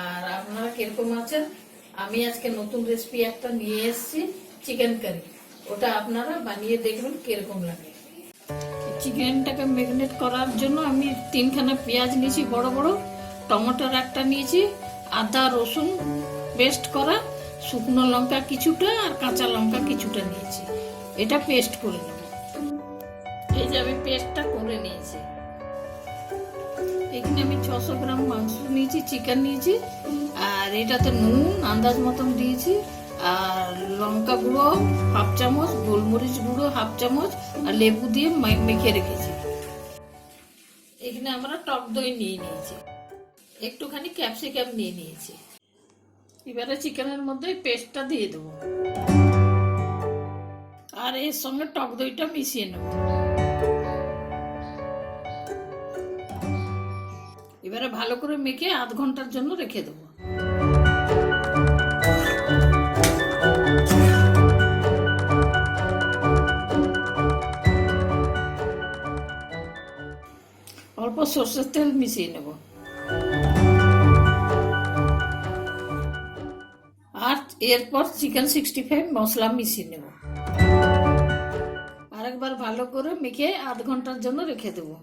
আর আপনারা কিরকম আছেন? আমি আজকে নতুন রেসিপি একটা নিয়ে এসেছি, চিকেন কারি। ওটা আপনারা বানিয়ে দেখবেন কিরকম লাগে। চিকেনটাকে ম্যারিনেট করার জন্য আমি 3খানা পেঁয়াজ নিয়েছি বড় বড়, টমেটোর একটা নিয়েছি, আদা রসুন পেস্ট করা, শুকনো লঙ্কা কিছুটা আর কাঁচা লঙ্কা কিছুটা নিয়েছি। এটা পেস্ট করে নেব। এই যে আমি পেস্টটা করে নিয়েছি। এখানে আমি 600 গ্রাম মাংস নিয়েছি, চিকেন নিয়েছি, আর এটাতে নুন আন্দাজ মতন দিয়েছি, আর লঙ্কা গুঁড়ো হাফ চামচ, গোলমরিচ গুঁড়ো হাফ চামচ, আর লেবু দিয়ে মেখে রেখেছি। এখানে আমরা টক দই নিয়ে নিয়েছি, একটুখানি ক্যাপসিকাম নিয়ে নিয়েছি। এবারে চিকেনের মধ্যে পেস্টটা দিয়ে দেবো, আর এর সঙ্গে টক দইটা মিশিয়ে নেব। এবারে ভালো করে মেখে আধ ঘন্টার জন্য রেখে দেবো। অল্প সরষের তেল মিশিয়ে নেব, আর এরপর চিকেন 65 মশলা মিশিয়ে নেব। আরেকবার ভালো করে মেখে আধ ঘন্টার জন্য রেখে দেবো।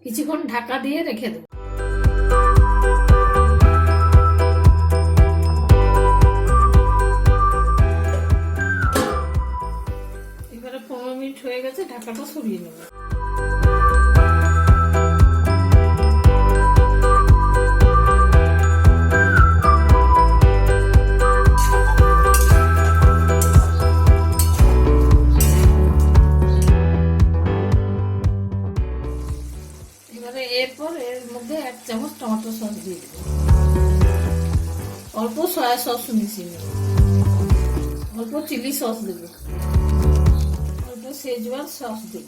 কিছুক্ষণ ঢাকা দিয়ে রেখে দেব। এবারে 15 মিনিট হয়ে গেছে, ঢাকাটা সরিয়ে নেব। এরপর এর মধ্যে 1 চামচ টমেটো সস দিয়ে দেব, অল্প সয়া সস মিশিয়ে নেব, অল্প চিলি সস দেব, অল্প শেজওয়ান সস দেব।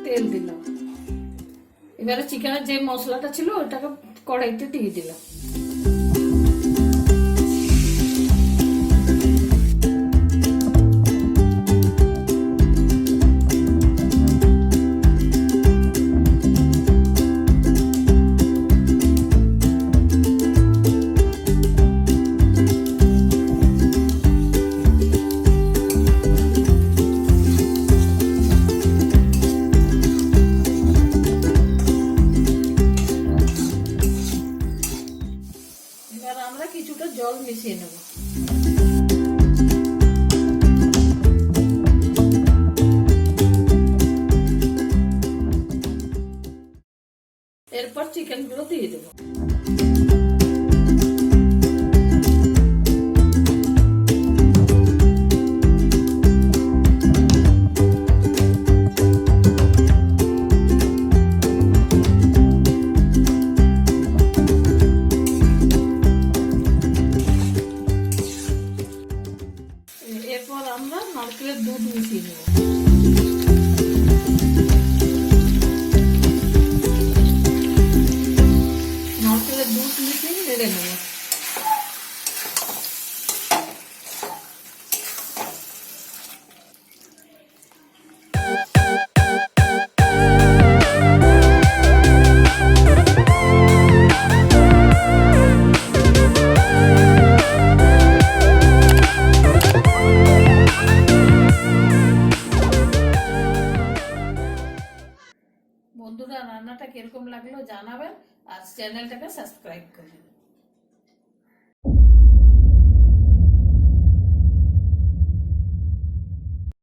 তেল দিলাম। এবারে চিকেনের যে মশলাটা ছিল ওটাকে কড়াইতে দিয়ে দিলাম। আমরা কিছুটা জল মিশিয়ে নেব। এরপর চিকেনগুলো দিয়ে দেব। এরপর আমরা নারকেলের দুধ মিশিয়ে নেব। নারকেলের দুধ মিশিয়ে নেড়ে নেব। বন্ধুরা, রান্নাটা কিরকম লাগলো জানাবেন, আর চ্যানেলটাকে সাবস্ক্রাইব করবেন।